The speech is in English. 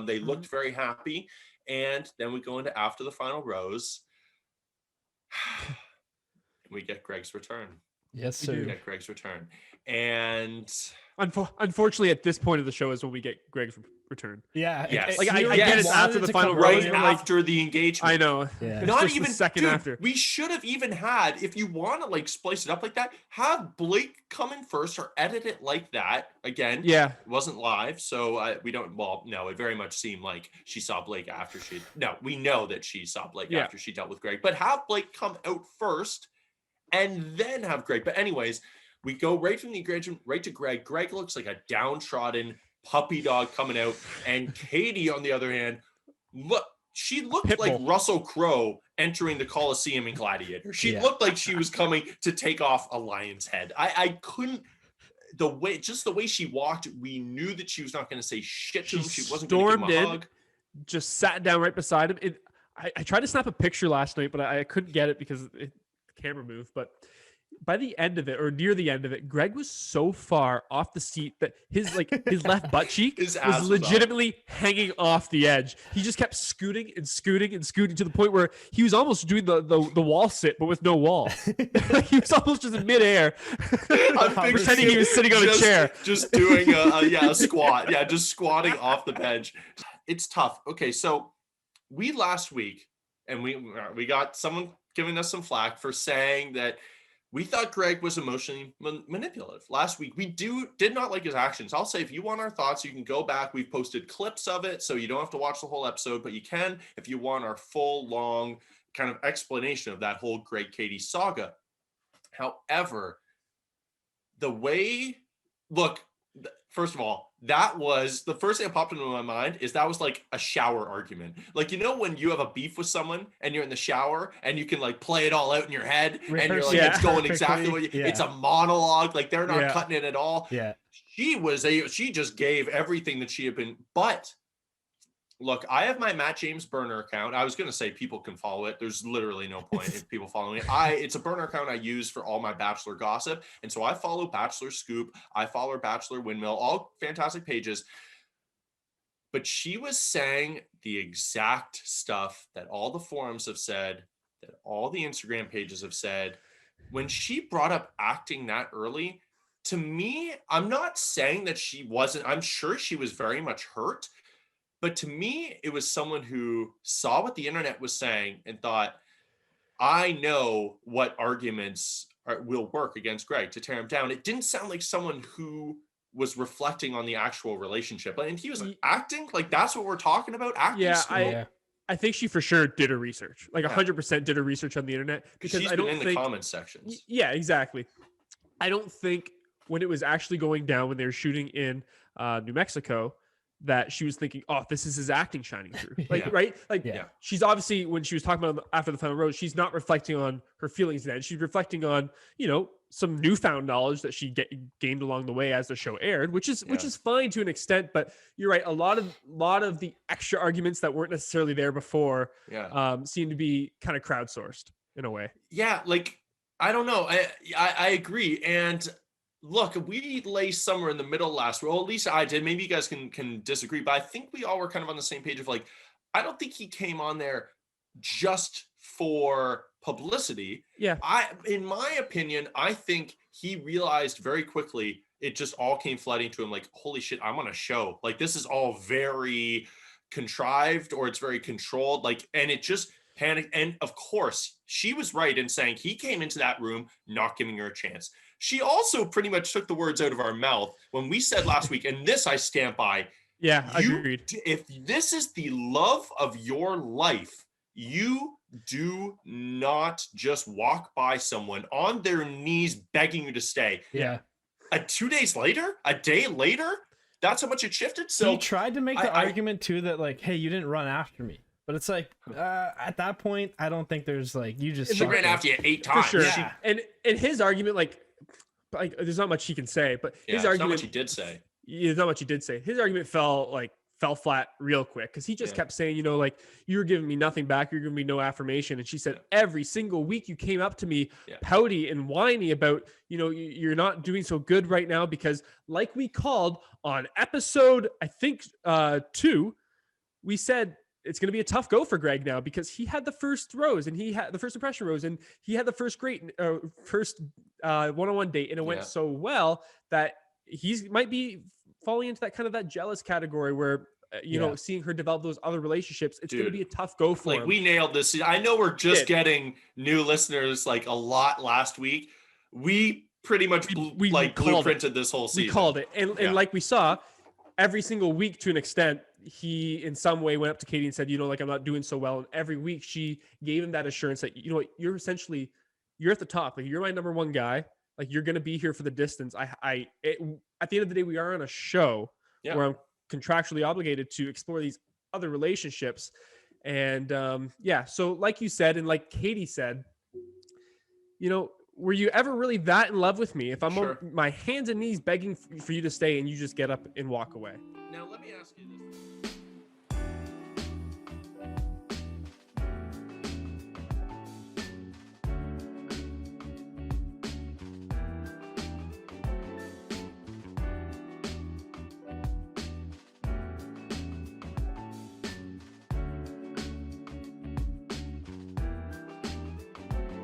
They looked very happy. And then we go into after the final rose. We get Greg's return. Yes, sir. We get Greg's return. And unfortunately, at this point of the show is when we get Greg's return. Yeah. Yes. Like I get it after the final rose, right after the engagement. I know. Yeah. Not just even a second dude, after. We should have even had, if you want to like splice it up like that, have Blake come in first or edit it like that. Again, Yeah. it wasn't live, so we don't. Well, no, it very much seemed like she saw Blake after she. No, we know that she saw Blake after she dealt with Greg, but have Blake come out first and then have Greg. But anyways, we go right from the engagement right to Greg. Greg looks like a downtrodden puppy dog coming out, and Katie, on the other hand, she looked like Russell Crowe entering the Coliseum in Gladiator. She looked like she was coming to take off a lion's head. I couldn't. The way she walked, we knew that she was not going to say shit to him. She wasn't going to give him a hug. Just sat down right beside him. I tried to snap a picture last night, but I couldn't get it because the camera moved. But by the end of it, or near the end of it, Greg was so far off the seat that his left butt cheek was legitimately hanging off the edge. He just kept scooting and scooting and scooting to the point where he was almost doing the wall sit, but with no wall. He was almost just in midair, pretending he was sitting on a chair, just doing a squat. Yeah, just squatting off the bench. It's tough. Okay, so we last week, and we got someone giving us some flack for saying that we thought Greg was emotionally manipulative. Last week, we did not like his actions. I'll say, if you want our thoughts, you can go back. We've posted clips of it, so you don't have to watch the whole episode, but you can if you want our full, long kind of explanation of that whole Greg Katie saga. However, first of all, that was the first thing that popped into my mind is that was like a shower argument. Like, you know, when you have a beef with someone and you're in the shower and you can like play it all out in your head and you're like, it's going exactly what it's a monologue. Like they're not cutting it at all. Yeah. She just gave everything that she had been, but look, I have my Matt James burner account. I was going to say people can follow it. There's literally no point in people following it. It's a burner account I use for all my Bachelor gossip. And so I follow Bachelor Scoop. I follow Bachelor Windmill, all fantastic pages. But she was saying the exact stuff that all the forums have said, that all the Instagram pages have said. When she brought up acting that early, to me, I'm not saying that she wasn't. I'm sure she was very much hurt. But to me, it was someone who saw what the internet was saying and thought, I know what arguments will work against Greg to tear him down. It didn't sound like someone who was reflecting on the actual relationship. And he was like, acting? Like, that's what we're talking about? Acting school? I think she for sure did her research. Like 100% did her research on the internet. Because she's been in the comment sections. Yeah, exactly. I don't think when it was actually going down, when they were shooting in New Mexico, that she was thinking, oh, this is his acting shining through. Right? Like, she's obviously, when she was talking about after the final rose, she's not reflecting on her feelings then. She's reflecting on, you know, some newfound knowledge that she gained along the way as the show aired, which is fine to an extent. But you're right. A lot of the extra arguments that weren't necessarily there before seem to be kind of crowdsourced in a way. Yeah. Like, I don't know. I agree. And look, we lay somewhere in the middle last week. Well, at least I did. Maybe you guys can disagree, but I think we all were kind of on the same page of like, I don't think he came on there just for publicity. Yeah. In my opinion, I think he realized very quickly, it just all came flooding to him like, holy shit, I'm on a show. Like, this is all very contrived or it's very controlled. Like, and it just panicked. And of course, she was right in saying he came into that room not giving her a chance. She also pretty much took the words out of our mouth when we said last week, and this I stand by. Yeah, agreed. If this is the love of your life, you do not just walk by someone on their knees begging you to stay. Yeah. A day later, that's how much it shifted. So he tried to make the argument too that like, hey, you didn't run after me. But it's like, at that point, I don't think there's like, you just ran after you 8 times. For sure. Yeah. And his argument, like there's not much he can say, but his argument, not much he did say. There's not much he did say. His argument fell flat real quick because he just kept saying, you know, like, you're giving me nothing back, you're giving me no affirmation. And she said, every single week you came up to me pouty and whiny about, you know, you're not doing so good right now because, like we called on episode, I think 2, we said it's going to be a tough go for Greg now because he had the first rose and he had the first impression rose and he had the first one-on-one date, and it went so well that he's might be falling into that kind of that jealous category where you know, seeing her develop those other relationships, it's going to be a tough go for him. We nailed this. I know we're just getting new listeners like a lot last week. We pretty much blueprinted this whole season. We called it. And like we saw, every single week to an extent, he in some way went up to Katie and said, you know, like, I'm not doing so well. And every week she gave him that assurance that, you know what, you're at the top. Like, you're my number one guy. Like, you're going to be here for the distance. At the end of the day, we are on a show where I'm contractually obligated to explore these other relationships. And so like you said, and like Katie said, you know, were you ever really that in love with me if I'm on my hands and knees begging for you to stay and you just get up and walk away? Now let me ask you this.